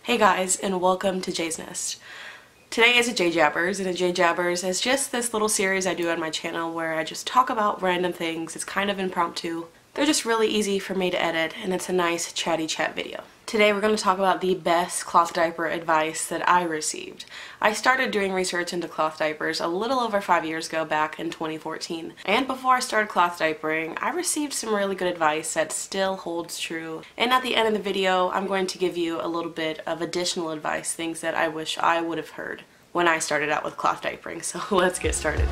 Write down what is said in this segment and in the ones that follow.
Hey guys, and welcome to Jay's Nest. Today is a Jay Jabbers, and a Jay Jabbers is just this little series I do on my channel where I just talk about random things. It's kind of impromptu. They're just really easy for me to edit, and it's a nice chatty chat video. Today we're going to talk about the best cloth diaper advice that I received. I started doing research into cloth diapers a little over 5 years ago, back in 2014. And before I started cloth diapering, I received some really good advice that still holds true. And at the end of the video, I'm going to give you a little bit of additional advice, things that I wish I would have heard when I started out with cloth diapering. So let's get started.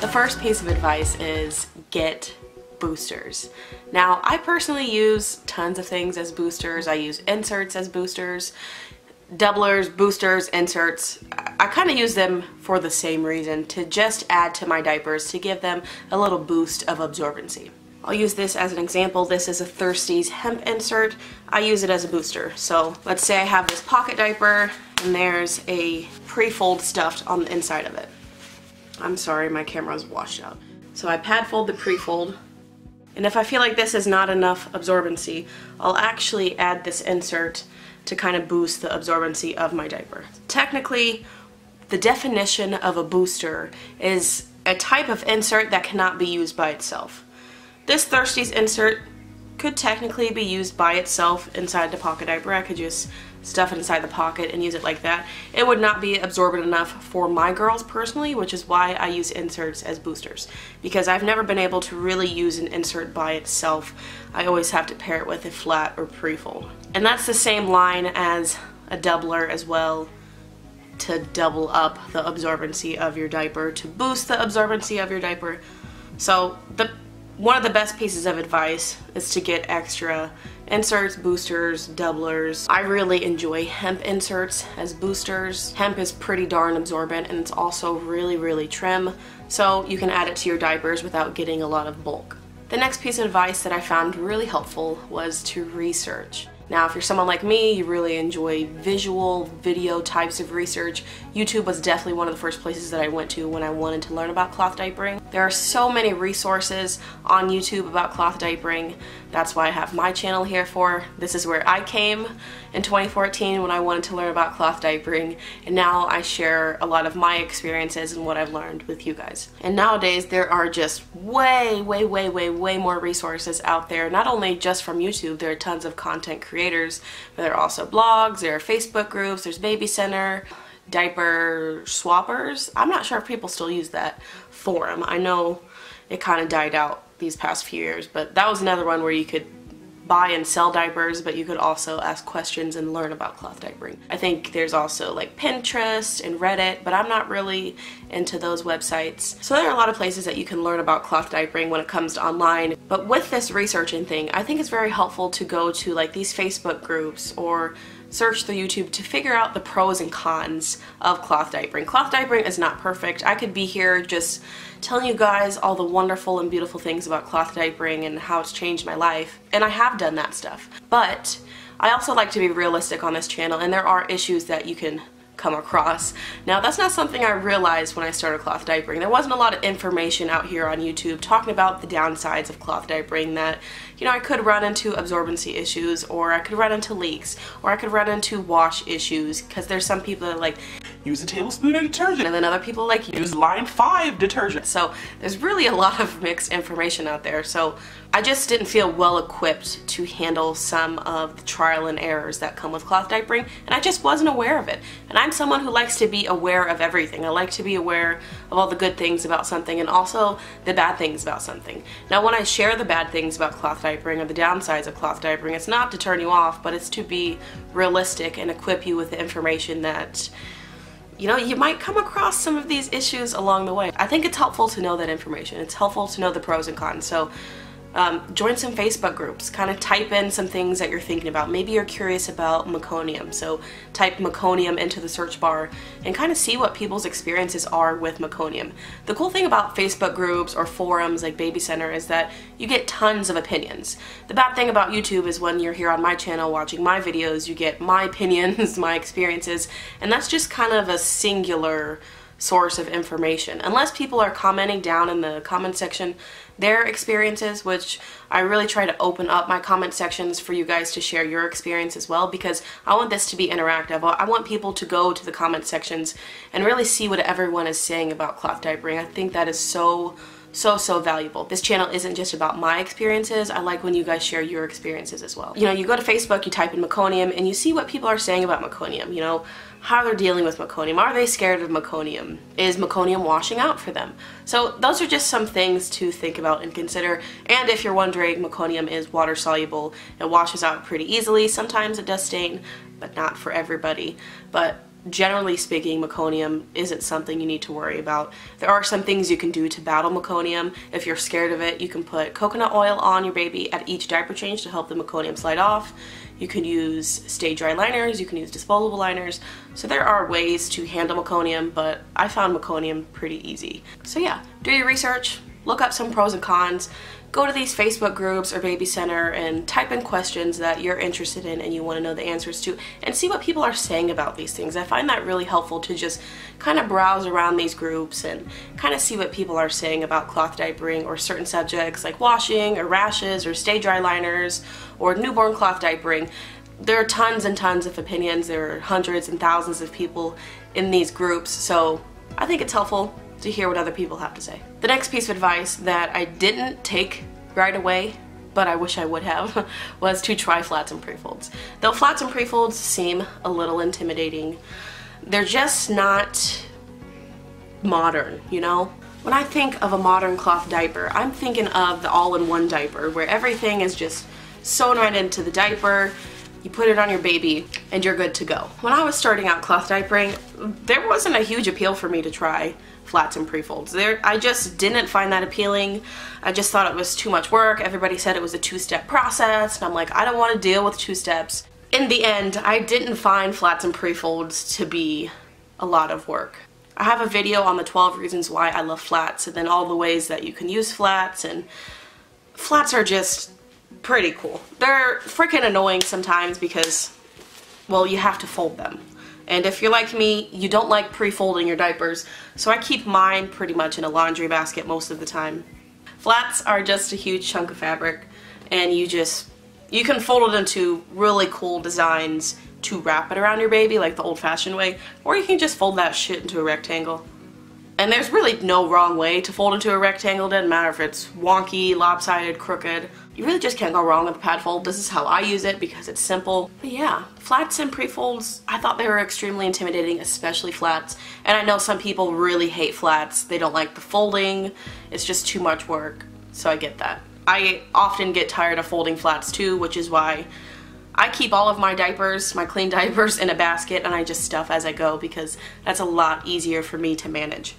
The first piece of advice is get boosters. Now, I personally use tons of things as boosters. I use inserts as boosters, doublers, boosters, inserts. I kind of use them for the same reason, to just add to my diapers, to give them a little boost of absorbency. I'll use this as an example. This is a Thirsties hemp insert. I use it as a booster. So let's say I have this pocket diaper and there's a Prefold stuffed on the inside of it. I'm sorry, my camera's washed out. So I pad fold the Prefold, and if I feel like this is not enough absorbency, I'll actually add this insert to kind of boost the absorbency of my diaper. Technically, the definition of a booster is a type of insert that cannot be used by itself. This Thirsties insert could technically be used by itself inside the pocket diaper. I could just stuff it inside the pocket and use it like that. It would not be absorbent enough for my girls personally, which is why I use inserts as boosters, because I've never been able to really use an insert by itself. I always have to pair it with a flat or Prefold. And that's the same line as a doubler as well, to double up the absorbency of your diaper, to boost the absorbency of your diaper. So one of the best pieces of advice is to get extra inserts, boosters, doublers. I really enjoy hemp inserts as boosters. Hemp is pretty darn absorbent, and it's also really trim, so you can add it to your diapers without getting a lot of bulk. The next piece of advice that I found really helpful was to research. Now, if you're someone like me, you really enjoy visual, video types of research, YouTube was definitely one of the first places that I went to when I wanted to learn about cloth diapering. There are so many resources on YouTube about cloth diapering. That's why I have my channel here for. This is where I came in 2014 when I wanted to learn about cloth diapering, and now I share a lot of my experiences and what I've learned with you guys. And nowadays there are just way more resources out there, not only just from YouTube. There are tons of content creators, but there are also blogs, there are Facebook groups, there's Baby Center, Diaper Swappers. I'm not sure if people still use that forum. I know it kind of died out these past few years, but that was another one where you could buy and sell diapers, but you could also ask questions and learn about cloth diapering. I think there's also like Pinterest and Reddit, but I'm not really into those websites. So there are a lot of places that you can learn about cloth diapering when it comes to online. But with this researching thing, I think it's very helpful to go to like these Facebook groups or search through YouTube to figure out the pros and cons of cloth diapering. Cloth diapering is not perfect. I could be here just telling you guys all the wonderful and beautiful things about cloth diapering and how it's changed my life, and I have done that stuff. But I also like to be realistic on this channel, and there are issues that you can come across. Now, that's not something I realized when I started cloth diapering. There wasn't a lot of information out here on YouTube talking about the downsides of cloth diapering, that, you know, I could run into absorbency issues, or I could run into leaks, or I could run into wash issues, because there's some people that are like, use a tablespoon of detergent, and then other people like, use line 5 detergent. So there's really a lot of mixed information out there. So I just didn't feel well equipped to handle some of the trial and errors that come with cloth diapering, and I just wasn't aware of it. And I'm someone who likes to be aware of everything. I like to be aware of all the good things about something and also the bad things about something. Now, when I share the bad things about cloth diapering or the downsides of cloth diapering, it's not to turn you off, but it's to be realistic and equip you with the information that, you know, you might come across some of these issues along the way. I think it's helpful to know that information. It's helpful to know the pros and cons. So join some Facebook groups, kind of type in some things that you're thinking about. Maybe you're curious about meconium, so type meconium into the search bar and kind of see what people's experiences are with meconium. The cool thing about Facebook groups or forums like Baby Center is that you get tons of opinions. The bad thing about YouTube is when you're here on my channel watching my videos, you get my opinions, my experiences, and that's just kind of a singular source of information. Unless people are commenting down in the comment section their experiences, which I really try to open up my comment sections for you guys to share your experience as well, because I want this to be interactive. I want people to go to the comment sections and really see what everyone is saying about cloth diapering. I think that is so valuable. This channel isn't just about my experiences. I like when you guys share your experiences as well. You know, you go to Facebook, you type in meconium, and you see what people are saying about meconium. You know, how they're dealing with meconium. Are they scared of meconium? Is meconium washing out for them? So those are just some things to think about and consider. And if you're wondering, meconium is water soluble. It washes out pretty easily. Sometimes it does stain, but not for everybody. But generally speaking, meconium isn't something you need to worry about. There are some things you can do to battle meconium. If you're scared of it, you can put coconut oil on your baby at each diaper change to help the meconium slide off. You can use stay dry liners, you can use disposable liners. So there are ways to handle meconium, but I found meconium pretty easy. So yeah, do your research, look up some pros and cons, go to these Facebook groups or baby center and type in questions that you're interested in and you want to know the answers to, and see what people are saying about these things. I find that really helpful to just kind of browse around these groups and kind of see what people are saying about cloth diapering or certain subjects like washing or rashes or stay dry liners or newborn cloth diapering. There are tons and tons of opinions. There are hundreds and thousands of people in these groups, so I think it's helpful to hear what other people have to say. The next piece of advice that I didn't take right away, but I wish I would have, was to try flats and prefolds. Though flats and prefolds seem a little intimidating, they're just not modern, you know? When I think of a modern cloth diaper, I'm thinking of the all-in-one diaper where everything is just sewn right into the diaper. You put it on your baby and you're good to go. When I was starting out cloth diapering, there wasn't a huge appeal for me to try flats and prefolds. I just didn't find that appealing. I just thought it was too much work. Everybody said it was a two-step process, and I'm like, I don't want to deal with 2 steps. In the end, I didn't find flats and prefolds to be a lot of work. I have a video on the 12 reasons why I love flats, and then all the ways that you can use flats, and flats are just pretty cool. They're freaking annoying sometimes because, well, you have to fold them. And if you're like me, you don't like pre-folding your diapers, so I keep mine pretty much in a laundry basket most of the time. Flats are just a huge chunk of fabric, and you can fold it into really cool designs to wrap it around your baby like the old-fashioned way, or you can just fold that shit into a rectangle. And there's really no wrong way to fold into a rectangle. It doesn't matter if it's wonky, lopsided, crooked. You really just can't go wrong with a pad fold. This is how I use it because it's simple. But yeah, flats and prefolds, I thought they were extremely intimidating, especially flats. And I know some people really hate flats. They don't like the folding. It's just too much work. So I get that. I often get tired of folding flats too, which is why I keep all of my diapers, my clean diapers, in a basket, and I just stuff as I go because that's a lot easier for me to manage.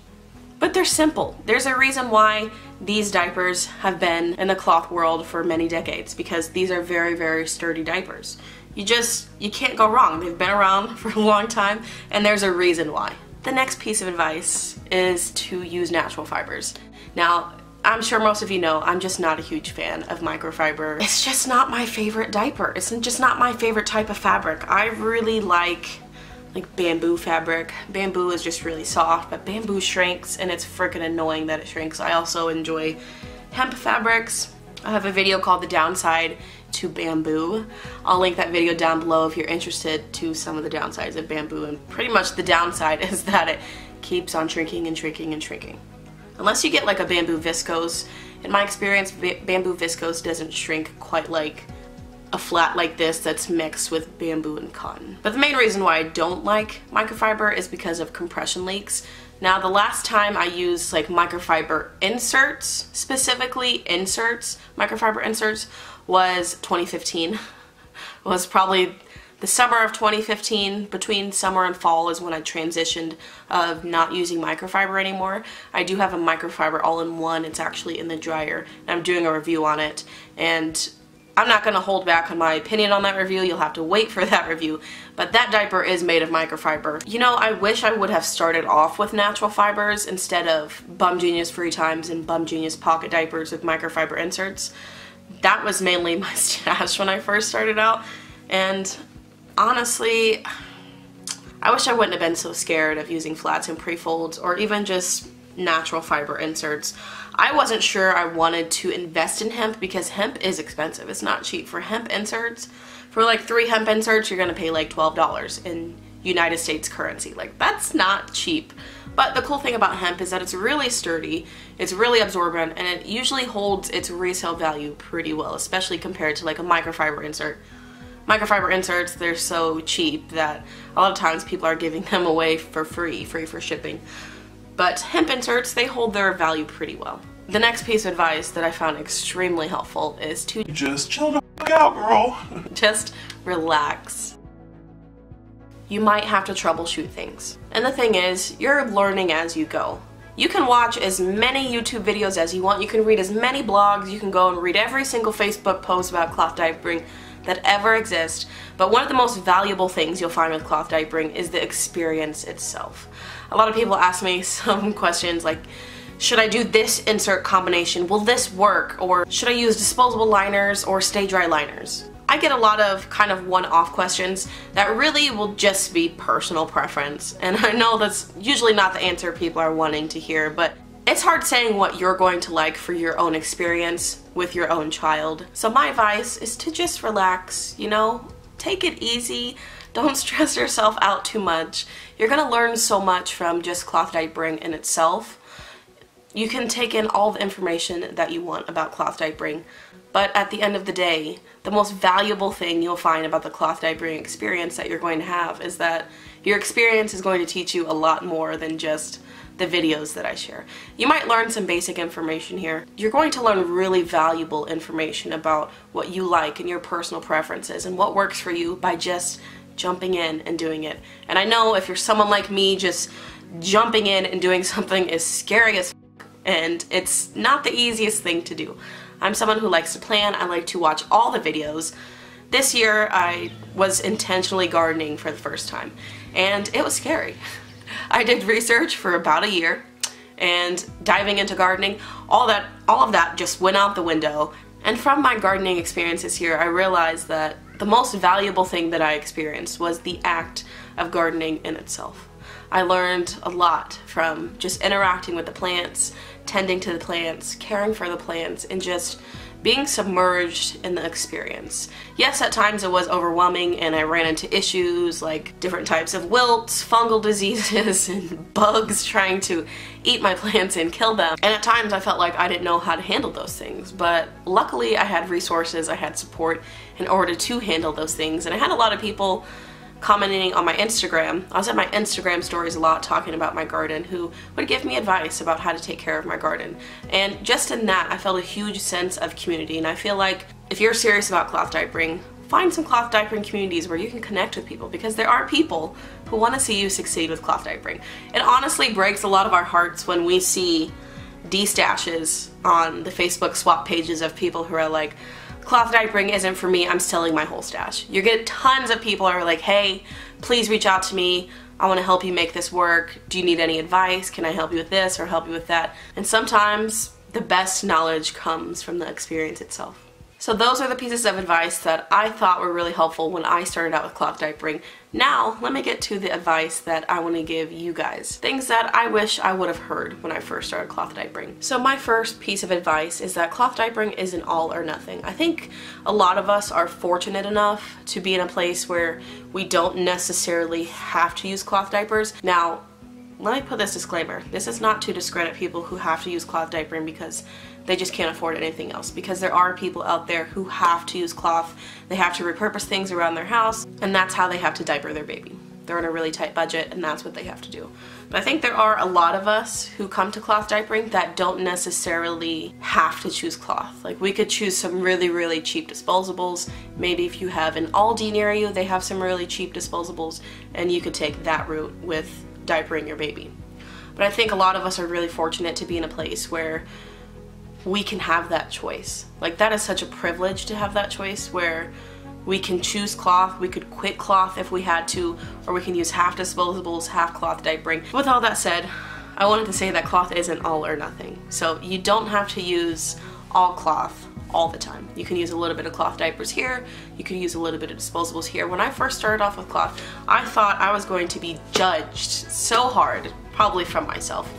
But they're simple. There's a reason why these diapers have been in the cloth world for many decades, because these are very, very sturdy diapers. You can't go wrong. They've been around for a long time, and there's a reason why. The next piece of advice is to use natural fibers. Now, I'm sure most of you know I'm just not a huge fan of microfiber. It's just not my favorite diaper. It's just not my favorite type of fabric. I really like bamboo fabric. Bamboo is just really soft, but bamboo shrinks and it's freaking annoying that it shrinks. I also enjoy hemp fabrics. I have a video called The Downside to Bamboo. I'll link that video down below if you're interested to some of the downsides of bamboo, and pretty much the downside is that it keeps on shrinking and shrinking and shrinking. Unless you get like a bamboo viscose. In my experience, bamboo viscose doesn't shrink quite like a flat like this that's mixed with bamboo and cotton. But the main reason why I don't like microfiber is because of compression leaks. Now, the last time I used like microfiber inserts, specifically microfiber inserts, was 2015. Was probably the summer of 2015. Between summer and fall is when I transitioned of not using microfiber anymore. I do have a microfiber all-in-one. It's actually in the dryer, and I'm doing a review on it, and I'm not going to hold back on my opinion on that review. You'll have to wait for that review. But that diaper is made of microfiber. You know, I wish I would have started off with natural fibers instead of Bum Genius Free Times and Bum Genius pocket diapers with microfiber inserts. That was mainly my stash when I first started out. And honestly, I wish I wouldn't have been so scared of using flats and Prefolds or even just natural fiber inserts. I wasn't sure I wanted to invest in hemp because hemp is expensive. It's not cheap. For hemp inserts, for like 3 hemp inserts, you're gonna pay like $12 in United States currency. Like, that's not cheap. But the cool thing about hemp is that it's really sturdy, it's really absorbent, and it usually holds its resale value pretty well, especially compared to like a microfiber insert. Microfiber inserts, they're so cheap that a lot of times people are giving them away for free for shipping. But hemp inserts, they hold their value pretty well. The next piece of advice that I found extremely helpful is to just chill the fuck out, girl. Just relax. You might have to troubleshoot things. And the thing is, you're learning as you go. You can watch as many YouTube videos as you want, you can read as many blogs, you can go and read every single Facebook post about cloth diapering that ever exist, but one of the most valuable things you'll find with cloth diapering is the experience itself. A lot of people ask me some questions like, should I do this insert combination? Will this work? Or should I use disposable liners or stay dry liners? I get a lot of kind of one-off questions that really will just be personal preference, and I know that's usually not the answer people are wanting to hear, but it's hard saying what you're going to like for your own experience with your own child. So my advice is to just relax, you know, take it easy, don't stress yourself out too much. You're gonna learn so much from just cloth diapering in itself. You can take in all the information that you want about cloth diapering, but at the end of the day, the most valuable thing you'll find about the cloth diapering experience that you're going to have is that your experience is going to teach you a lot more than just the videos that I share. You might learn some basic information here. You're going to learn really valuable information about what you like and your personal preferences and what works for you by just jumping in and doing it. And I know if you're someone like me, just jumping in and doing something is scary as f, and it's not the easiest thing to do. I'm someone who likes to plan, I like to watch all the videos. This year I was intentionally gardening for the first time, and it was scary. I did research for about a year, and diving into gardening, all of that just went out the window. And from my gardening experience this year, I realized that the most valuable thing that I experienced was the act of gardening in itself. I learned a lot from just interacting with the plants, tending to the plants, caring for the plants, and just being submerged in the experience. Yes, at times it was overwhelming and I ran into issues like different types of wilts, fungal diseases, and bugs trying to eat my plants and kill them. And at times I felt like I didn't know how to handle those things, but luckily I had resources, I had support in order to handle those things, and I had a lot of people commenting on my Instagram. I was at my Instagram stories a lot talking about my garden, who would give me advice about how to take care of my garden. And just in that, I felt a huge sense of community, and I feel like if you're serious about cloth diapering, find some cloth diapering communities where you can connect with people, because there are people who want to see you succeed with cloth diapering. It honestly breaks a lot of our hearts when we see destashes on the Facebook swap pages of people who are like, cloth diapering isn't for me, I'm selling my whole stash. You get tons of people who are like, hey, please reach out to me, I want to help you make this work, do you need any advice, can I help you with this or help you with that? And sometimes the best knowledge comes from the experience itself. So those are the pieces of advice that I thought were really helpful when I started out with cloth diapering. Now, let me get to the advice that I want to give you guys. Things that I wish I would have heard when I first started cloth diapering. So my first piece of advice is that cloth diapering isn't all or nothing. I think a lot of us are fortunate enough to be in a place where we don't necessarily have to use cloth diapers. Now, let me put this disclaimer. This is not to discredit people who have to use cloth diapering because they just can't afford anything else, because there are people out there who have to use cloth. They have to repurpose things around their house, and that's how they have to diaper their baby. They're on a really tight budget, and that's what they have to do. But I think there are a lot of us who come to cloth diapering that don't necessarily have to choose cloth. Like, we could choose some really, really cheap disposables. Maybe if you have an Aldi near you, they have some really cheap disposables, and you could take that route with diapering your baby. But I think a lot of us are really fortunate to be in a place where we can have that choice. Like, that is such a privilege to have that choice where we can choose cloth, we could quit cloth if we had to, or we can use half disposables, half cloth diapering. With all that said, I wanted to say that cloth isn't all or nothing. So you don't have to use all cloth all the time. You can use a little bit of cloth diapers here, you can use a little bit of disposables here. When I first started off with cloth, I thought I was going to be judged so hard, probably from myself,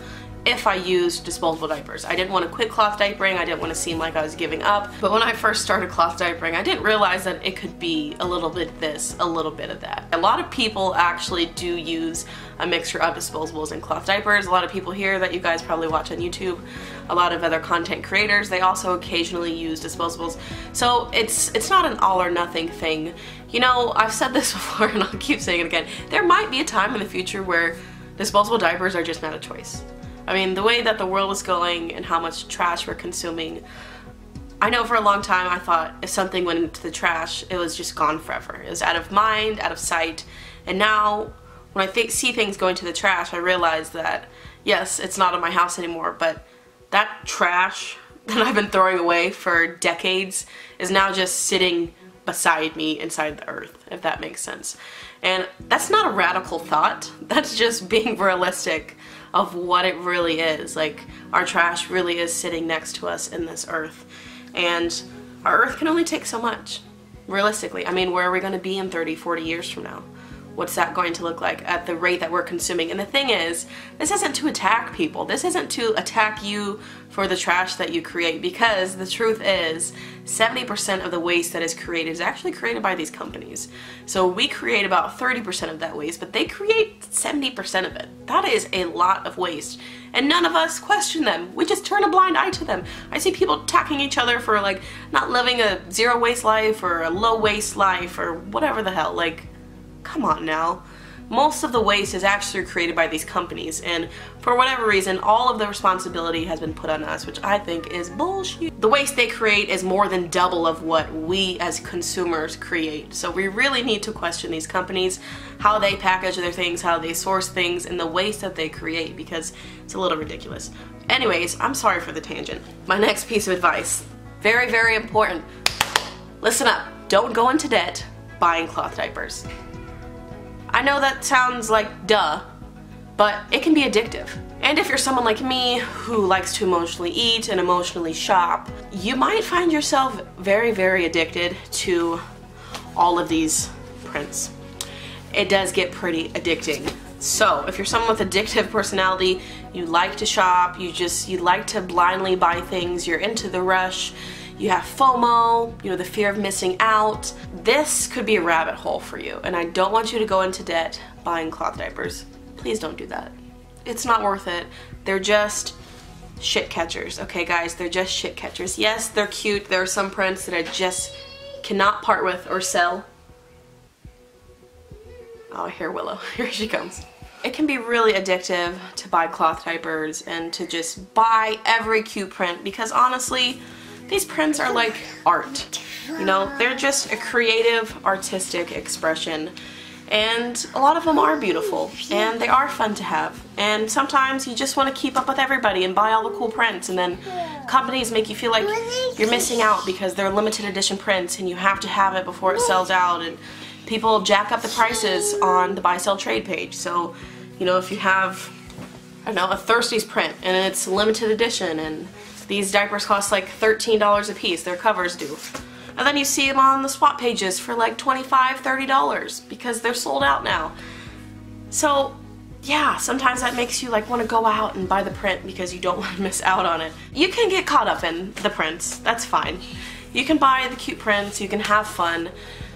if I used disposable diapers. I didn't want to quit cloth diapering, I didn't want to seem like I was giving up, but when I first started cloth diapering, I didn't realize that it could be a little bit this, a little bit of that. A lot of people actually do use a mixture of disposables and cloth diapers. A lot of people here that you guys probably watch on YouTube, a lot of other content creators, they also occasionally use disposables. So it's not an all or nothing thing. You know, I've said this before and I'll keep saying it again. There might be a time in the future where disposable diapers are just not a choice. I mean, the way that the world is going and how much trash we're consuming, I know for a long time I thought if something went into the trash, it was just gone forever. It was out of mind, out of sight, and now when I see things going to the trash, I realize that, yes, it's not in my house anymore, but that trash that I've been throwing away for decades is now just sitting beside me inside the earth, if that makes sense. And that's not a radical thought, that's just being realistic of what it really is. Like, our trash really is sitting next to us in this earth, and our earth can only take so much, realistically. I mean, where are we going to be in 30, 40 years from now? What's that going to look like at the rate that we're consuming? And the thing is, this isn't to attack people. This isn't to attack you for the trash that you create, because the truth is 70% of the waste that is created is actually created by these companies. So we create about 30% of that waste, but they create 70% of it. That is a lot of waste. And none of us question them. We just turn a blind eye to them. I see people attacking each other for like not living a zero waste life or a low waste life or whatever the hell. Like, come on now. Most of the waste is actually created by these companies, and for whatever reason, all of the responsibility has been put on us, which I think is bullshit. The waste they create is more than double of what we as consumers create. So we really need to question these companies, how they package their things, how they source things, and the waste that they create, because it's a little ridiculous. Anyways, I'm sorry for the tangent. My next piece of advice, very, very important. Listen up, don't go into debt buying cloth diapers. I know that sounds like duh, but it can be addictive. And if you're someone like me who likes to emotionally eat and emotionally shop, you might find yourself very, very addicted to all of these prints. It does get pretty addicting. So if you're someone with addictive personality, you like to shop, you like to blindly buy things, you're into the rush, you have FOMO, you know, the fear of missing out, this could be a rabbit hole for you, and I don't want you to go into debt buying cloth diapers. Please don't do that. It's not worth it. They're just shit catchers, okay guys? They're just shit catchers. Yes, they're cute. There are some prints that I just cannot part with or sell. Oh, I hear Willow. Here she comes. It can be really addictive to buy cloth diapers and to just buy every cute print, because honestly, these prints are like art, you know? They're just a creative, artistic expression, and a lot of them are beautiful, and they are fun to have. And sometimes you just want to keep up with everybody and buy all the cool prints, and then companies make you feel like you're missing out because they're limited edition prints and you have to have it before it sells out, and people jack up the prices on the buy, sell, trade page. So, you know, if you have, I don't know, a Thirsties print and it's limited edition, and these diapers cost like $13 a piece, their covers do. And then you see them on the swap pages for like $25, $30 because they're sold out now. So yeah, sometimes that makes you like want to go out and buy the print because you don't want to miss out on it. You can get caught up in the prints, that's fine. You can buy the cute prints, you can have fun.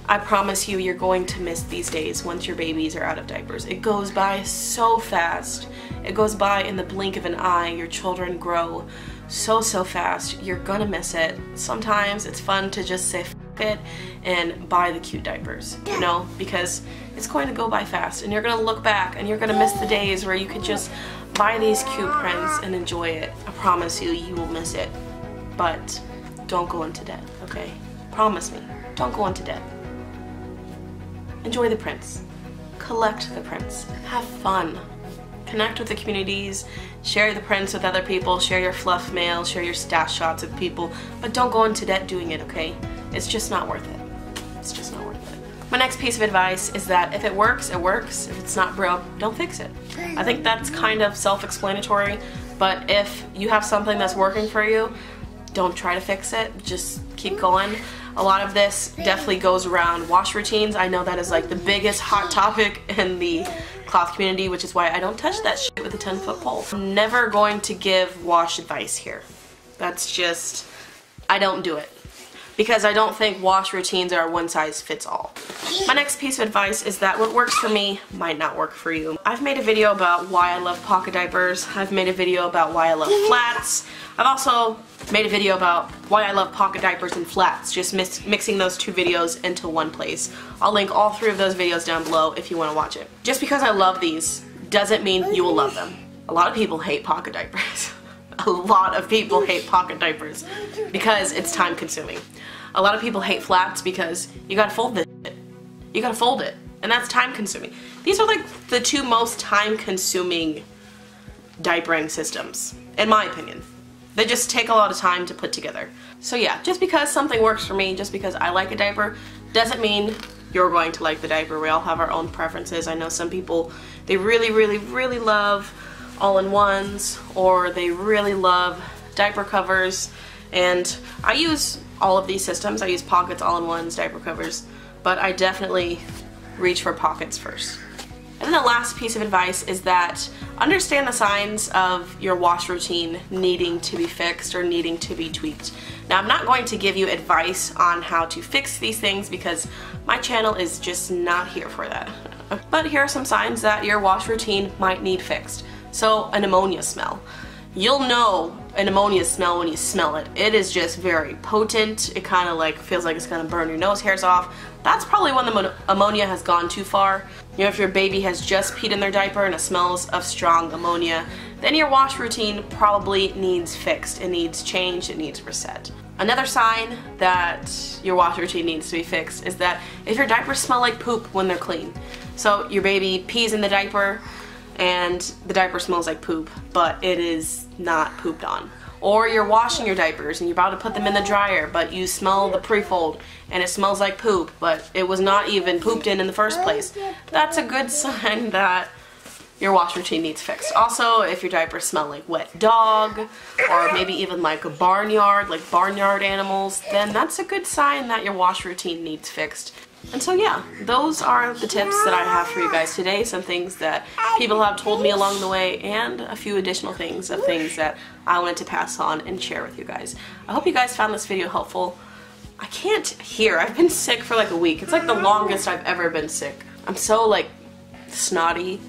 I promise you, you're going to miss these days once your babies are out of diapers. It goes by so fast. It goes by in the blink of an eye. Your children grow so fast. You're gonna miss it. Sometimes it's fun to just say F it and buy the cute diapers, you know, because it's going to go by fast, and you're gonna look back and you're gonna miss the days where you could just buy these cute prints and enjoy it. I promise you, you will miss it. But don't go into debt, okay? Promise me, don't go into debt. Enjoy the prints. Collect the prints. Have fun. Connect with the communities. Share the prints with other people. Share your fluff mail. Share your stash shots with people. But don't go into debt doing it, okay? It's just not worth it. It's just not worth it. My next piece of advice is that if it works, it works. If it's not broke, don't fix it. I think that's kind of self-explanatory, but if you have something that's working for you, don't try to fix it, just keep going. A lot of this definitely goes around wash routines. I know that is like the biggest hot topic in the cloth community, which is why I don't touch that shit with a 10-foot pole. I'm never going to give wash advice here. That's just, I don't do it. Because I don't think wash routines are one size fits all. My next piece of advice is that what works for me might not work for you. I've made a video about why I love pocket diapers. I've made a video about why I love flats. I've also made a video about why I love pocket diapers and flats, just mixing those two videos into one place. I'll link all three of those videos down below if you want to watch it. Just because I love these doesn't mean you will love them. A lot of people hate pocket diapers. A lot of people hate pocket diapers because it's time consuming. A lot of people hate flats because you gotta fold this shit. You gotta fold it, and that's time consuming. These are like the two most time consuming diapering systems, in my opinion. They just take a lot of time to put together. So yeah, just because something works for me, just because I like a diaper, doesn't mean you're going to like the diaper. We all have our own preferences. I know some people, they really love all-in-ones, or they really love diaper covers, and I use all of these systems. I use pockets, all-in-ones, diaper covers, but I definitely reach for pockets first. And then the last piece of advice is that understand the signs of your wash routine needing to be fixed or needing to be tweaked. Now, I'm not going to give you advice on how to fix these things because my channel is just not here for that. But here are some signs that your wash routine might need fixed. So, an ammonia smell. You'll know an ammonia smell when you smell it. It is just very potent. It kind of like feels like it's gonna burn your nose hairs off. That's probably when the ammonia has gone too far. You know, if your baby has just peed in their diaper and it smells of strong ammonia, then your wash routine probably needs fixed. It needs changed, it needs reset. Another sign that your wash routine needs to be fixed is that if your diapers smell like poop when they're clean. So your baby pees in the diaper and the diaper smells like poop, but it is not pooped on. Or you're washing your diapers and you're about to put them in the dryer, but you smell the Prefold and it smells like poop, but it was not even pooped in the first place. That's a good sign that your wash routine needs fixed. Also, if your diapers smell like wet dog, or maybe even like a barnyard, like barnyard animals, then that's a good sign that your wash routine needs fixed. And so yeah, those are the tips that I have for you guys today. Some things that people have told me along the way, and a few additional things that I wanted to pass on and share with you guys. I hope you guys found this video helpful. I can't hear. I've been sick for like a week. It's like the longest I've ever been sick. I'm so like snotty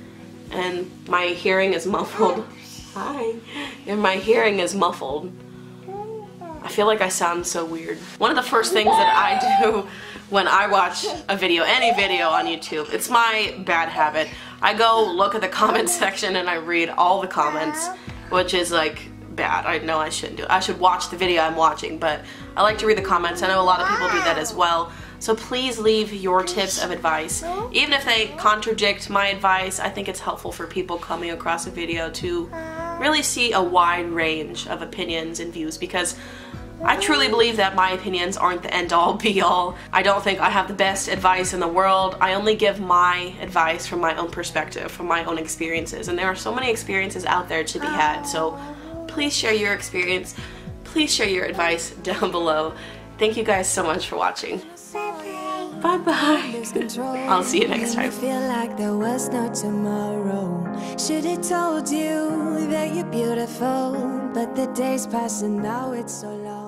and my hearing is muffled. Hi. And my hearing is muffled. I feel like I sound so weird. One of the first things that I do when I watch a video, any video on YouTube, it's my bad habit. I go look at the comment section and I read all the comments, which is like bad. I know I shouldn't do it. I should watch the video I'm watching, but I like to read the comments. I know a lot of people do that as well. So please leave your tips of advice. Even if they contradict my advice, I think it's helpful for people coming across a video to really see a wide range of opinions and views, because I truly believe that my opinions aren't the end-all be-all. I don't think I have the best advice in the world. I only give my advice from my own perspective, from my own experiences, and there are so many experiences out there to be had, so please share your experience. Please share your advice down below. Thank you guys so much for watching. Bye-bye. I'll see you next time. Feel like there was no tomorrow. Should have told you that you're beautiful, but the days pass and now it's so long.